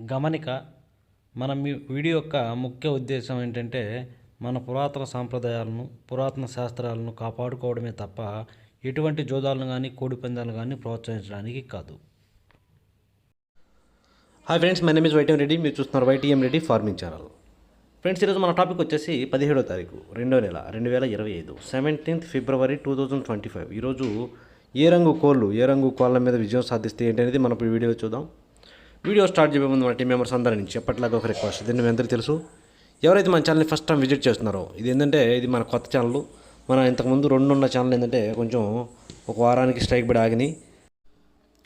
గమనిక మన వీడియో యొక్క ముఖ్య ఉద్దేశం ఏంటంటే మన పురాతన సాంప్రదాయాలను పురాతన శాస్త్రాలను కాపాడుకోవడమే తప్ప ఎటువంటి జోదాలను కానీ కోడిపందాలను కానీ ప్రోత్సహించడానికి కాదు. Hi friends, my name is YTM Reddy. మీరు చూస్తున్నారు YTM Reddy farming channel. Friends, ఈరోజు మన టాపిక్ వచ్చేసి 17వ తారీఖు 2వ నెల 2025 17th February 2025. ఈరోజు ఏ రంగు కోళ్ళ మీద విజయం సాధిస్తే ఏంటి అనేది మనం ఇప్పుడు వీడియో చూద్దాం. వీడియో స్టార్ట్ చేయబోయే ముందు మన టీం మెంబర్స్ అందరి నుంచి ఎప్పటిలాగా ఒక రిక్వెస్ట్. దీన్ని మీ అందరికీ తెలుసు, ఎవరైతే మన ఛానల్ని ఫస్ట్ టైం విజిట్ చేస్తున్నారో, ఇది మన కొత్త ఛానల్. మన ఇంతకుముందు 2 ఉన్న ఛానల్ ఏంటంటే కొంచెం ఒక వారానికి స్ట్రైక్ పడి ఆగినాయి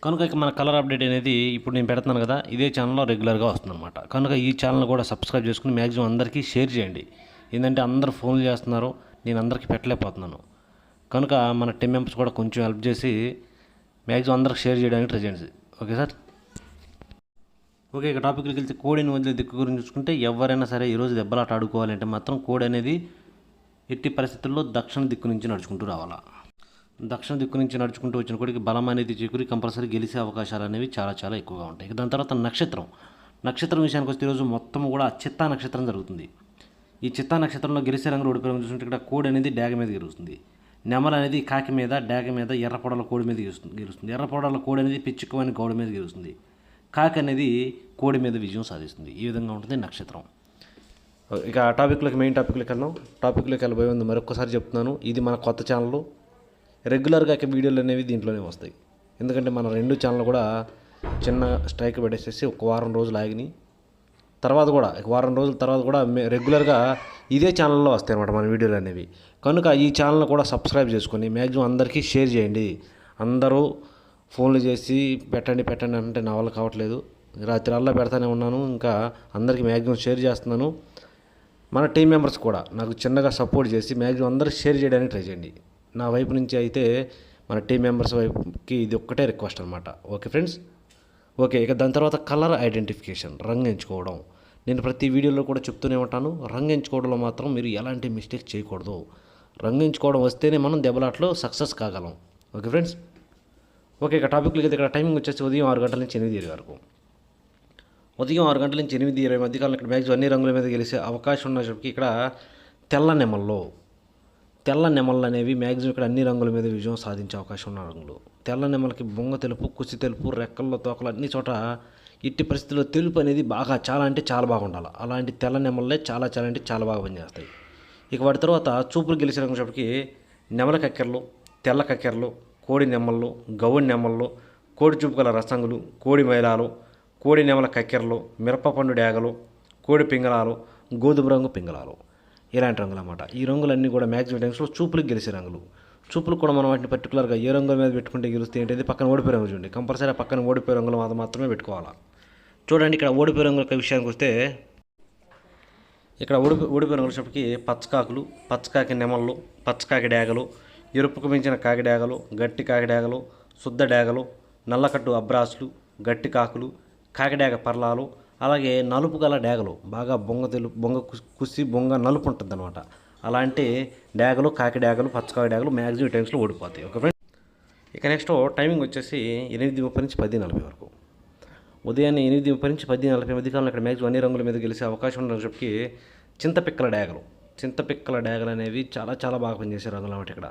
కనుక ఇక మన కలర్ అప్డేట్ అనేది ఇప్పుడు నేను పెడుతున్నాను కదా, ఇదే ఛానల్లో రెగ్యులర్గా వస్తుందన్నమాట. కనుక ఈ ఛానల్ కూడా సబ్స్క్రైబ్ చేసుకుని మ్యాక్సిమం అందరికీ షేర్ చేయండి. ఏంటంటే అందరూ ఫోన్లు చేస్తున్నారు, నేను అందరికీ పెట్టలేకపోతున్నాను. కనుక మన టీం మెంబర్స్ కూడా కొంచెం హెల్ప్ చేసి మ్యాక్సిమం అందరికి షేర్ చేయడానికి ట్రై చేయండి. Okay sir. ఓకే, ఇక టాపిక్కి వెళ్తే కోడిని వదిలే దిక్కు గురించి చూసుకుంటే, ఎవరైనా సరే ఈరోజు దెబ్బలాట ఆడుకోవాలంటే మాత్రం కోడి అనేది ఎట్టి పరిస్థితుల్లో దక్షిణ దిక్కు నుంచి నడుచుకుంటూ రావాలా. దక్షిణ దిక్కు నుంచి నడుచుకుంటూ వచ్చిన కోడికి బలం అనేది చేకూరి కంపల్సరీ గెలిచే అవకాశాలు అనేవి చాలా ఎక్కువగా ఉంటాయి. దాని తర్వాత నక్షత్రం విషయానికి వస్తే ఈరోజు మొత్తం కూడా చిత్తా నక్షత్రం జరుగుతుంది. ఈ చిత్తా నక్షత్రంలో గెలిచే రంగులు ఓడిపోయే రంగు చూసుకుంటే ఇక్కడ కోడి అనేది డాగ మీద గెలుస్తుంది, నెమల అనేది కాకి మీద, డాగ మీద, ఎర్రపొడల కోడి మీద గెలుస్తుంది. ఎర్రపొడల కోడి అనేది పిచ్చుకమని గౌడ మీద గెలుస్తుంది, కాకి అనేది కోడి మీద విజయం సాధిస్తుంది. ఈ విధంగా ఉంటుంది నక్షత్రం. ఇక మెయిన్ టాపిక్లోకి వెళ్దాం. టాపిక్లోకి వెళ్ళబోయే ముందు మరొకసారి చెప్తున్నాను, ఇది మన కొత్త ఛానల్. రెగ్యులర్గా వీడియోలు అనేవి దీంట్లోనే వస్తాయి. ఎందుకంటే మన 2 ఛానల్ కూడా చిన్న స్ట్రైక్ పెట్టేసేసి ఒక వారం రోజులు ఆగినాయి. వారం రోజుల తర్వాత కూడా రెగ్యులర్గా ఇదే ఛానల్లో వస్తాయి అన్నమాట మన వీడియోలు అనేవి. కనుక ఈ ఛానల్ కూడా సబ్స్క్రైబ్ చేసుకొని మ్యాక్సిమం అందరికీ షేర్ చేయండి. అందరూ ఫోన్లు చేసి పెట్టండి అంటే నా వల్ల కావట్లేదు. రాత్రి పెడతానే ఉన్నాను, ఇంకా అందరికీ మ్యాక్సిమం షేర్ చేస్తున్నాను. మన టీం మెంబర్స్ కూడా నాకు చిన్నగా సపోర్ట్ చేసి మ్యాక్సిమం అందరూ షేర్ చేయడానికి ట్రై చేయండి. నా వైపు నుంచి అయితే మన టీం మెంబర్స్ వైపుకి ఇది ఒక్కటే రిక్వెస్ట్ అనమాట. Okay friends. ఓకే, ఇక దాని తర్వాత కలర్ ఐడెంటిఫికేషన్, రంగు ఎంచుకోవడం. నేను ప్రతి వీడియోలో కూడా చెప్తూనే ఉంటాను, రంగు ఎంచుకోవడంలో మాత్రం మీరు ఎలాంటి మిస్టేక్ చేయకూడదు. రంగు ఎంచుకోవడం వస్తేనే మనం దెబ్బలాట్లో సక్సెస్ కాగలం. Okay friends. ఓకే, ఇక టాపిక్లో అయితే ఇక్కడ టైమింగ్ వచ్చేసి ఉదయం 6 గంటల నుంచి 8 వరకు. ఉదయం 6 గంటల నుంచి 8:20 మధ్యకాలంలో ఇక్కడ మ్యాక్సిమం అన్ని రంగుల మీద గెలిచే అవకాశం ఉన్నప్పటికీ ఇక్కడ తెల్ల నెమళ్ళు అనేవి మ్యాక్సిమం ఇక్కడ అన్ని రంగుల మీద విజయం సాధించే అవకాశం ఉన్న రంగులు. తెల్ల నెమలకి బొంగ తెలుపు, కుసి తెలుపు, రెక్కల్లో తోకలు అన్ని చోట ఇట్టి పరిస్థితుల్లో తెలుపు అనేది చాలా బాగా ఉండాలి. అలాంటి తెల్ల నెమళ్ళే చాలా బాగా పనిచేస్తాయి. ఇక వాటి తర్వాత చూపులు గెలిచే రంగులకి నెమల కక్కెరలు, తెల్ల కక్కెరలు, కోడి నెమళ్ళు, గౌడి నెమళ్ళు, కోడి చూపు గల రసంగులు, కోడి మైలాలు, కోడి నెమల కక్కెరలు, మిరపపండు డ్యాగలు, కోడి పింగళాలు, గోధుమ రంగు పింగళాలు, ఇలాంటి రంగులు అన్నమాట. ఈ రంగులన్నీ కూడా మ్యాక్సిమం టైమ్స్లో చూపులకు గెలిచే రంగులు. చూపులు కూడా మనం వాటిని పర్టికులర్గా ఏ రంగుల మీద పెట్టుకుంటే గెలుస్తే ఏంటంటే పక్కన ఓడిపోయే రంగు చూడండి. కంపల్సరీ పక్కన ఓడిపోయే రంగులు మాత్రమే పెట్టుకోవాలి. చూడండి, ఇక్కడ ఓడిపోయే రంగుల విషయానికి వస్తే ఇక్కడ ఓడిపోయే రంగులు చెప్పి పచ్చకాకులు, పచ్చకాకి నెమళ్ళు, పచ్చకాకి డ్యాగలు, ఎరుపుకు మించిన కాకి డ్యాగలు, గట్టి కాకి డ్యాగలు, శుద్ధ డ్యాగలు, నల్లకట్టు అబ్రాసులు, గట్టి కాకులు, కాకిడాగ పర్లాలు, అలాగే నలుపు గల డ్యాగలు, బాగా బొంగ కుసి బొంగ నలుపు ఉంటుంది అనమాట. అలాంటి డ్యాగలు, కాకి డ్యాగలు, పచ్చకాకి డ్యాగలు మ్యాక్సిమం టైమ్స్లో ఓడిపోతాయి. Okay friends. ఇక నెక్స్ట్ టైమింగ్ వచ్చేసి 8:30 నుంచి 10:40 వరకు. ఉదయాన్నే 8:30 నుంచి 10:40 మధ్యకాలంలో ఇక్కడ మ్యాక్సిమం అన్ని రంగుల మీద గెలిచే అవకాశం ఉన్న చెప్పి చింతపిక్కల డ్యాగలు అనేవి చాలా బాగా పనిచేసే రంగులు అన్నమాట. ఇక్కడ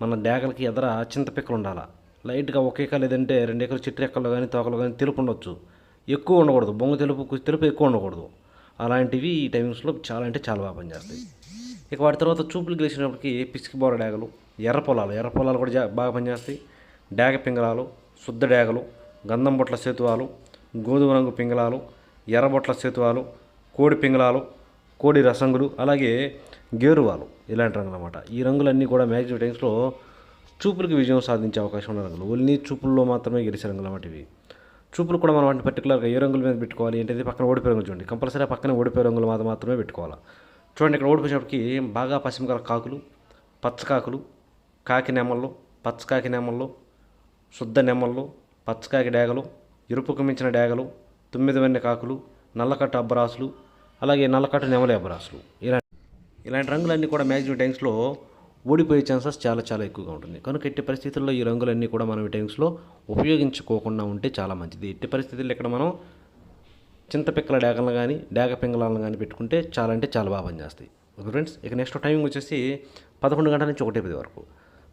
మన డ్యాగలకి ఎదర చింతపిక్కలు ఉండాలి. లైట్గా ఒక ఎక్క లేదంటే 2 ఎకరాలు చిట్టు రెక్కలు కానీ తోకలు కానీ తెలుపు ఉండొచ్చు, ఎక్కువ ఉండకూడదు. బొంగ తెలుపు, కుసి తెలుపు ఎక్కువ ఉండకూడదు. అలాంటివి ఈ టైమింగ్స్లో చాలా బాగా పనిచేస్తాయి. ఇక వాటి తర్వాత చూపులు గెలిచినప్పటికీ పిసికి బోర డ్యాగలు, ఎర్ర పొలాలు కూడా బాగా పనిచేస్తాయి. డ్యాగ పింగళాలు, శుద్ధ డ్యాగలు, గంధం బొట్ల సేతువాలు, గోధుమ రంగు పింగళాలు, ఎర్ర బొట్ల సేతువాలు, కోడి పింగళాలు, కోడి రసంగులు, అలాగే గేరువాలు, ఇలాంటి రంగులు అన్నమాట. ఈ రంగులన్నీ కూడా మ్యాక్సిమం టైమ్స్లో చూపులకు విజయం సాధించే అవకాశం ఉన్న రంగులు. ఓన్లీ చూపుల్లో మాత్రమే గెలిచే రంగులు అన్నమాట ఇవి. చూపులు కూడా మనం వాటిని పర్టికులర్గా ఏ రంగుల మీద పెట్టుకోవాలి ఏంటంటే పక్కన ఓడిపోయే రంగులు చూడండి. కంపల్సరీ పక్కన ఓడిపోయే రంగులు మాత్రమే పెట్టుకోవాలి. చూడండి, ఇక్కడ ఓడిపోయేటప్పటికి బాగా పశ్చిమ గల కాకులు, పచ్చకాకులు, కాకి నెమళ్ళు, పచ్చకాకి నెమళ్ళు, శుద్ధ నెమళ్ళు, పచ్చకాకి డ్యాగలు, ఎరుపుకు మించిన డ్యాగలు, 9 వెన్నె కాకులు, నల్లకట్టు అబ్బరాసులు, అలాగే నల్లకట్టు నెమలి అబ్బరాసులు, ఇలాంటి రంగులన్నీ కూడా మ్యాక్సిమం టైమ్స్లో ఓడిపోయే ఛాన్సెస్ చాలా ఎక్కువగా ఉంటుంది. కనుక ఎట్టి పరిస్థితుల్లో ఈ రంగులన్నీ కూడా మనం ఈ టైమ్స్లో ఉపయోగించుకోకుండా ఉంటే చాలా మంచిది. ఎట్టి పరిస్థితుల్లో ఇక్కడ మనం చింతపిక్కల డేగలను కానీ డేగ పింగళాలను కానీ పెట్టుకుంటే చాలా అంటే చాలా బాగా పనిచేస్తాయి. ఓకే ఫ్రెండ్స్, ఇక నెక్స్ట్ టైమింగ్ వచ్చేసి 11 గంటల నుంచి 1:10 వరకు.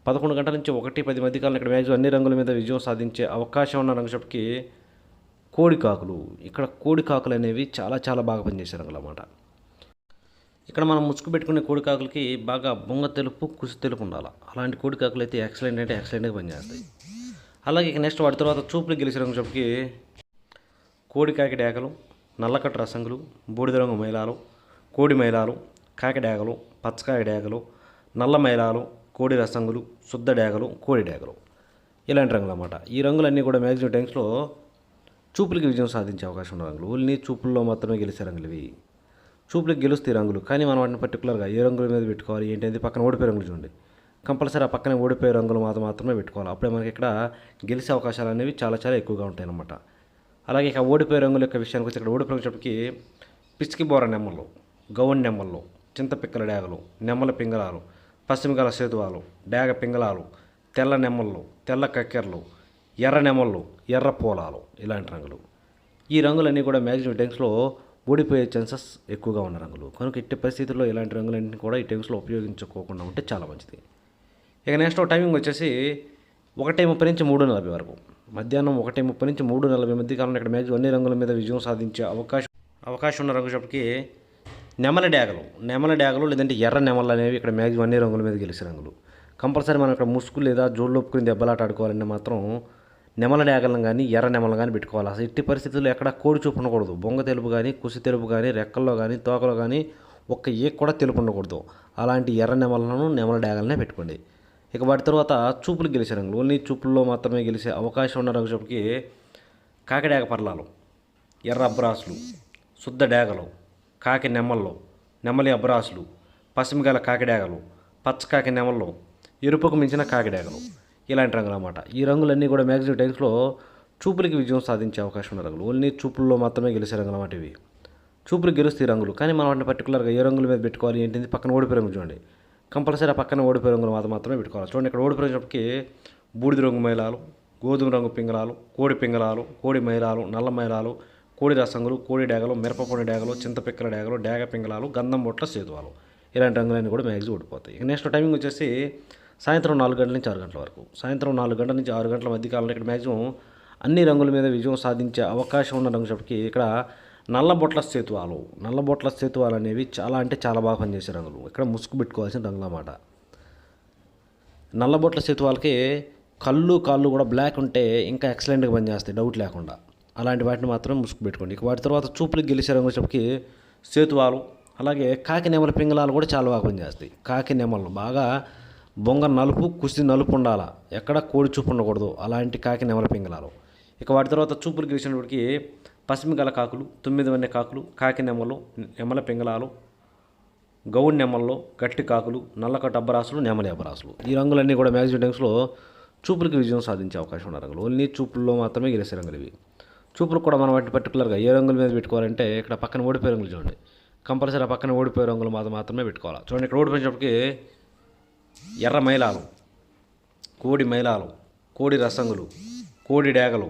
11 గంటల నుంచి 1:10 మధ్య కాలంలో ఇక్కడ మ్యాక్సిమం అన్ని రంగుల మీద విజయం సాధించే అవకాశం ఉన్న రంగుషప్కి కోడి కాకులు. ఇక్కడ కోడి కాకులు అనేవి చాలా చాలా బాగా పనిచేసే రంగులు అన్నమాట. ఇక్కడ మనం ముసుగు పెట్టుకునే కోడి కాకులకి బాగా బొంగ తెలుపు కుసి తెలుపు ఉండాలి. అలాంటి కోడి కాకులు అయితే ఎక్సలెంట్ అంటే ఎక్సలెంట్గా పనిచేస్తాయి. అలాగే ఇక నెక్స్ట్ వాటి తర్వాత చూపులు గెలిచే రంగుషప్కి కోడి కాకి డేగలు, నల్లకట్టు రసంగులు, బూడిద రంగు మైలాలు, కోడి మైలాలు, కాకి డేగలు, పచ్చకాకి డేగలు, నల్ల మైలాలు, కోడి రసంగులు, శుద్ధ డేగలు, కోడి డేగలు ఇలాంటి రంగులు అన్నమాట. ఈ రంగులన్నీ కూడా మ్యాక్సిమం టైమ్స్లో చూపులకి విజయం సాధించే అవకాశం ఉన్న రంగులు. ఓన్లీ చూపుల్లో మాత్రమే గెలిచే రంగులు ఇవి. చూపులకు గెలుస్తాయి రంగులు, కానీ మనం వాటిని పర్టికులర్గా ఏ రంగుల మీద పెట్టుకోవాలి ఏంటంటే పక్కన ఓడిపోయే రంగులు చూడండి. కంపల్సరీ ఆ పక్కన ఓడిపోయే రంగులు మాత్రమే పెట్టుకోవాలి. అప్పుడే మనకి ఇక్కడ గెలిచే అవకాశాలు అనేవి చాలా చాలా ఎక్కువగా ఉంటాయి అన్నమాట. అలాగే ఇక ఓడిపోయే రంగుల యొక్క విషయానికి వచ్చి ఇక్కడ ఓడిపోయేటప్పటికి పిచ్చికి బోర నెమ్మలు, గౌన్ నెమ్మలు, చింతపిక్కల డేగలు, నెమ్మల పింగళాలు, పశ్చిమగల సేతువాలు, డేగ పింగళాలు, తెల్ల నెమ్మళ్ళు, తెల్ల కక్కెరలు, ఎర్ర నెమ్మళ్ళు, ఎర్ర పూలాలు ఇలాంటి రంగులు. ఈ రంగులన్నీ కూడా మ్యాక్సిమం టైమ్స్లో ఓడిపోయే ఛాన్సెస్ ఎక్కువగా ఉన్న రంగులు. కనుక ఇట్టి పరిస్థితుల్లో ఇలాంటి రంగులన్నింటినీ కూడా ఈ టైమ్స్లో ఉపయోగించుకోకుండా ఉంటే చాలా మంచిది. ఇక నెక్స్ట్ టైమింగ్ వచ్చేసి 1:30 నుంచి 3:40 వరకు. మధ్యాహ్నం 1:30 నుంచి 3:40 మధ్య కాలంలో ఇక్కడ మ్యాక్సిమం అన్ని రంగుల మీద విజయం సాధించే అవకాశం ఉన్న రంగుషప్కి నెమల డేగలు లేదంటే ఎర్ర నెమలు అనేవి ఇక్కడ మ్యాక్సిమం అన్ని రంగుల మీద గెలిచే రంగులు. కంపల్సరీ మనం ఇక్కడ ముసుగు లేదా జోళ్ళు ఒప్పుకుని దెబ్బలాట ఆడుకోవాలంటే మాత్రం నెమల డేగలను కానీ ఎర్ర నెమలను కానీ పెట్టుకోవాలి. అసలు ఇట్టి పరిస్థితుల్లో ఎక్కడ కోడి చూపు ఉండకూడదు. బొంగ తెలుపు కానీ కుసి తెలుపు కానీ రెక్కల్లో కానీ తోకలో కానీ ఒక్క ఏ కూడా తెలుపు ఉండకూడదు. అలాంటి ఎర్ర నెమలను నెమల డేగలనే పెట్టుకోండి. ఇక వాటి తర్వాత చూపులు గెలిచే రంగులు. ఓన్లీ చూపుల్లో మాత్రమే గెలిచే అవకాశం ఉన్న రంగుషప్కి కాకిడేగ పర్లాలు, ఎర్ర అబ్రాసులు, శుద్ధ డేగలు, కాకి నెమ్మల్లో, నెమ్మలి అబ్రాసులు, పశ్చిమగల కాకిడేగలు, పచ్చకాకి నెమళ్ళు, ఎరుపుకు మించిన కాకిడేగలు ఇలాంటి రంగులు అన్నమాట. ఈ రంగులన్నీ కూడా మ్యాక్సిమం టైమ్స్లో చూపులకి విజయం సాధించే అవకాశం ఉన్న రంగులు. ఓన్లీ చూపుల్లో మాత్రమే గెలిచే రంగులు అన్నమాట ఇవి. చూపులు గెలుస్తాయి రంగులు, కానీ మనం వాటిని పర్టికులర్గా ఏ రంగుల మీద పెట్టుకోవాలి ఏంటిది పక్కన ఓడిపోయే రంగు చూడండి. కంపల్సరీ ఆ పక్కన ఓడిపోయే రంగులు మాత్రమే పెట్టుకోవాలి. చూడండి ఇక్కడ ఓడిపోయేటప్పటికి బూడిద రంగు మైలాలు, గోధుమ రంగు పింగళాలు, కోడి పింగళాలు, కోడి మైలాలు, నల్ల మైలాలు, కోడి రసంగులు, కోడి డేగలు, మిరపపొడి డేగలు, చింతపిక్కల డేగలు, డేగ పింగళాలు, గంధం బొట్ల సేతువాలు ఇలాంటి రంగులన్నీ కూడా మ్యాక్సిమం ఓడిపోతాయి. ఇక నెక్స్ట్ టైమింగ్ వచ్చేసి సాయంత్రం 4 గంటల నుంచి 6 గంటల వరకు. సాయంత్రం 4 గంటల నుంచి 6 గంటల మధ్య కాలంలో ఇక్కడ మ్యాక్సిమం అన్ని రంగుల మీద విజయం సాధించే అవకాశం ఉన్న రంగుషప్కి ఇక్కడ నల్ల బొట్ల సేతువాలు అనేవి చాలా అంటే చాలా బాగా పనిచేసే రంగులు. ఇక్కడ ముసుగు పెట్టుకోవాల్సిన రంగులు అన్నమాట. నల్ల బొట్ల సేతువాలకి కాళ్ళు కూడా బ్లాక్ ఉంటే ఇంకా ఎక్సలెంట్గా పనిచేస్తాయి డౌట్ లేకుండా. అలాంటి వాటిని మాత్రం ముసుగు పెట్టుకోండి. ఇక వాటి తర్వాత చూపులకు గెలిచే రంగుషప్కి సేతువాలు, అలాగే కాకి నెమల పింగళాలు కూడా చాలా బాగా పనిచేస్తాయి. కాకి నెమలు బాగా బొంగ నలుపు కుసి నలుపు ఉండాలా, ఎక్కడ కోడి చూపు ఉండకూడదు. అలాంటి కాకి నెమల పింగళాలు. ఇక వాటి తర్వాత చూపులు గెలిచినప్పటికీ పశ్చిమగల కాకులు, 9 వన్నె కాకులు, కాకి నెమలు, నెమల పింగళాలు, గౌన్ నెమల్లో, గట్టి కాకులు, నల్లకట్టు అబ్బరాసులు, నెమలి అబ్బరాసులు ఈ రంగులన్నీ కూడా మ్యాక్సిమం టైమ్స్లో చూపులకి విజయం సాధించే అవకాశం ఉన్న రంగులు. ఓన్లీ చూపుల్లో మాత్రమే గెలిచే రంగులు ఇవి. చూపులు కూడా మనం వాటిని పర్టికులర్గా ఏ రంగుల మీద పెట్టుకోవాలంటే ఇక్కడ పక్కన ఓడిపోయే రంగులు చూడండి. కంపల్సరీ ఆ పక్కన ఓడిపోయే రంగులు మాత్రమే పెట్టుకోవాలి. చూడండి ఇక్కడ ఓడిపోయినప్పటికీ ఎర్ర మైలాలు, కోడి మైలాలు, కోడి రసంగులు, కోడి డేగలు,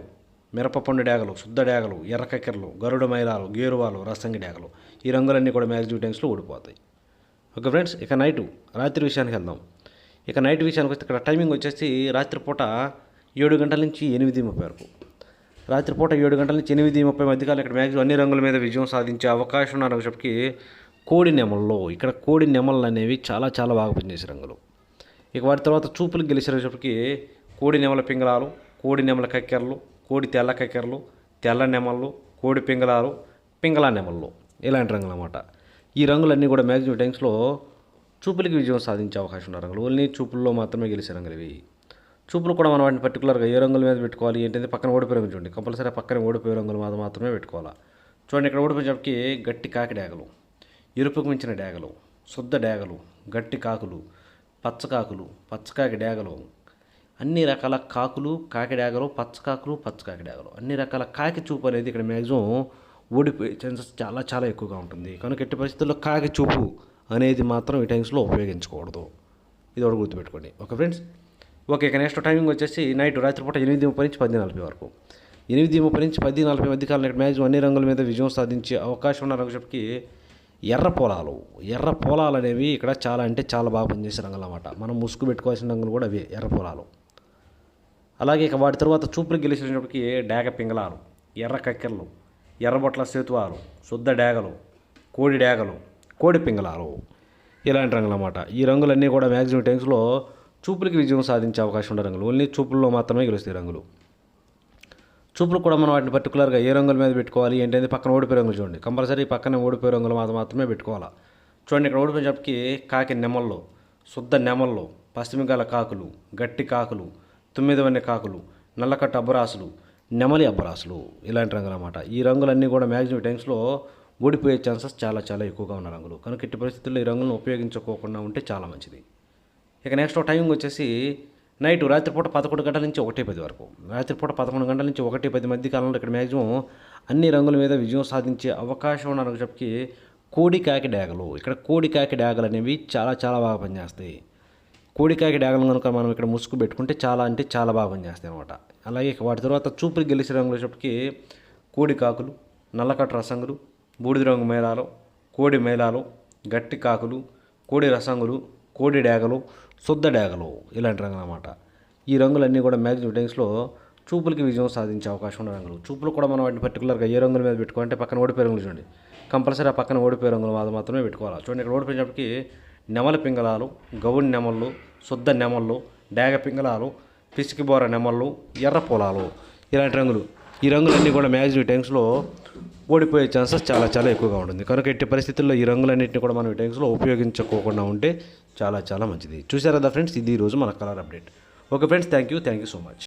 మిరపపండు డేగలు, శుద్ధ డేగలు, ఎర్ర కక్కెరలు, గరుడ మైలాలు, గేరువాలు, రసంగి డేగలు ఈ రంగులన్నీ కూడా మ్యాక్సిమం టైమ్స్లో ఓడిపోతాయి. ఓకే ఫ్రెండ్స్, ఇక రాత్రి విషయానికి వెళ్దాం. ఇక నైట్ విషయానికి వస్తే ఇక్కడ టైమింగ్ వచ్చేసి రాత్రిపూట 7 గంటల నుంచి 8:30 వరకు. రాత్రిపూట 7 గంటల నుంచి 8:30 మధ్యకాలం ఇక్కడ మ్యాక్సిమం అన్ని రంగుల మీద విజయం సాధించే అవకాశం ఉన్న రంగుషప్కి కోడి నెమల్లో. ఇక్కడ కోడి నెమళ్ళు అనేవి చాలా చాలా బాగా పనిచేసే రంగులు. ఇక వాటి తర్వాత చూపులకు గెలిచేటప్పటికి కోడి నెమల పింగళాలు, కోడి నెమల కక్కెరలు, కోడి తెల్ల కక్కెరలు, తెల్ల నెమళ్ళు, కోడి పింగళాలు, పింగళా నెమళ్ళు ఇలాంటి రంగులు అన్నమాట. ఈ రంగులన్నీ కూడా మ్యాక్సిమం టైమ్స్లో చూపులకి విజయం సాధించే అవకాశం ఉన్న రంగులు. ఓన్లీ చూపుల్లో మాత్రమే గెలిచే రంగులు ఇవి. చూపులు కూడా మనం వాటిని పర్టికులర్గా ఏ రంగుల మీద పెట్టుకోవాలి ఏంటంటే పక్కన ఓడిపోయే రంగు చూడండి. కంపల్సరీ పక్కన ఓడిపోయే రంగులు మాత్రమే పెట్టుకోవాలి. చూడండి ఇక్కడ ఓడిపోయేటప్పటికి గట్టి కాకి డేగలు, ఎరుపుకు మించిన డేగలు, శుద్ధ డేగలు, గట్టి కాకులు, పచ్చకాకులు, పచ్చకాకి డేగలు, అన్ని రకాల కాకులు, కాకి డేగలు, పచ్చకాకి డేగలు అన్ని రకాల కాకి చూపు అనేది ఇక్కడ మ్యాక్సిమం ఓడిపోయే ఛాన్సెస్ చాలా చాలా ఎక్కువగా ఉంటుంది. కనుక ఎట్టి పరిస్థితుల్లో కాకి చూపు అనేది మాత్రం ఈ టైమ్స్లో ఉపయోగించకూడదు. ఇది ఒకటి గుర్తుపెట్టుకోండి. ఓకే ఫ్రెండ్స్, ఓకే ఇక నెక్స్ట్ టైమింగ్ వచ్చేసి రాత్రిపూట 8:30 నుంచి 10:40 వరకు. 8:30 నుంచి 10:40 మధ్య కాలంలో ఇక్కడ మ్యాక్సిమం అన్ని రంగుల మీద విజయం సాధించే అవకాశం ఉన్న రంగులకి ఎర్ర పొలాలు అనేవి ఇక్కడ చాలా అంటే చాలా బాగా పనిచేసే రంగులు అన్నమాట. మనం ముసుగు పెట్టుకోవాల్సిన రంగులు కూడా అవే ఎర్ర పొలాలు. అలాగే ఇక వాటి తర్వాత చూపులు గెలిచినప్పటికీ డేగ పింగళాలు, ఎర్ర కక్కెరలు, ఎర్రబొట్ల సేతువాలు, శుద్ధ డేగలు, కోడి డేగలు, కోడి పింగళాలు ఇలాంటి రంగులు అన్నమాట. ఈ రంగులన్నీ కూడా మ్యాక్సిమం టైమ్స్లో చూపులకి విజయం సాధించే అవకాశం ఉన్న రంగులు. ఓన్లీ చూపుల్లో మాత్రమే గెలుస్తాయి రంగులు. చూపులు కూడా మనం వాటిని పర్టికులర్గా ఏ రంగుల మీద పెట్టుకోవాలి ఏంటంటే పక్కన ఓడిపోయే రంగులు చూడండి. కంపల్సరీ పక్కన ఓడిపోయే రంగులు మాత్రమే పెట్టుకోవాలి. చూడండి ఇక్కడ ఓడిపోయేటప్పటికి కాకి నెమల్లో, శుద్ధ నెమల్లో, పశ్చిమగాల కాకులు, గట్టి కాకులు, 9 కాకులు, నల్లకట్ట అబ్బరాసులు, నెమలి అబ్బరాసులు ఇలాంటి రంగులు అన్నమాట. ఈ రంగులన్నీ కూడా మ్యాక్సిమం టైమ్స్లో ఓడిపోయే ఛాన్సెస్ చాలా చాలా ఎక్కువగా ఉన్న రంగులు. కనుక ఇట్టి పరిస్థితుల్లో ఈ రంగులను ఉపయోగించుకోకుండా ఉంటే చాలా మంచిది. ఇక నెక్స్ట్ టైమింగ్ వచ్చేసి రాత్రిపూట 11 గంటల నుంచి 1:10 వరకు, రాత్రిపూట 11 గంటల నుంచి 1:10 మధ్య కాలంలో ఇక్కడ మ్యాక్సిమం అన్ని రంగుల మీద విజయం సాధించే అవకాశం ఉన్న రంగులకి కోడి కాకి డేగలు. ఇక్కడ కోడి కాకి డేగలు అనేవి చాలా చాలా బాగా పనిచేస్తాయి. కోడి కాకి డేగలు కనుక మనం ఇక్కడ ముసుగు పెట్టుకుంటే చాలా అంటే చాలా బాగా పనిచేస్తాయి అన్నమాట. అలాగే ఇక వాటి తర్వాత చూపులు గెలిచే రంగులు వచ్చేటప్పటికి కోడి కాకులు, నల్లకట్ట రసంగులు, బూడిద రంగు మేళాలు, కోడి మేళాలు, గట్టి కాకులు, కోడి రసంగులు, కోడి డేగలు, శుద్ధ డేగలు ఇలాంటి రంగులు అన్నమాట. ఈ రంగులన్నీ కూడా మ్యాక్సిమం టైమ్స్లో చూపులకి విజయం సాధించే అవకాశం ఉన్న రంగులు. చూపులు కూడా మనం వాటిని పర్టికులర్గా ఏ రంగుల మీద పెట్టుకోవాలంటే పక్కన ఓడిపోయే రంగులు చూడండి. కంపల్సరీ ఆ పక్కన ఓడిపోయే రంగులు మాత్రమే పెట్టుకోవాలి. చూడండి ఇక్కడ ఓడిపోయినప్పటికీ నెమల పింగళాలు, గౌడి నెమళ్ళు, శుద్ధ నెమళ్ళు, డేగ పింగళాలు, పిసికిబోర నెమళ్ళు, ఎర్ర పొలాలు ఇలాంటి రంగులు. ఈ రంగులన్నీ కూడా మ్యాక్సిమం టైమ్స్లో ఓడిపోయే ఛాన్సెస్ చాలా చాలా ఎక్కువగా ఉంటుంది. కనుక ఎట్టి పరిస్థితుల్లో ఈ రంగులన్నింటినీ కూడా మనం ఈ టైమ్స్లో ఉపయోగించుకోకుండా ఉంటే చాలా చాలా మంచిది. చూసారా ఫ్రెండ్స్, ఇది ఈరోజు మన colour update. Okay friends, thank you so much.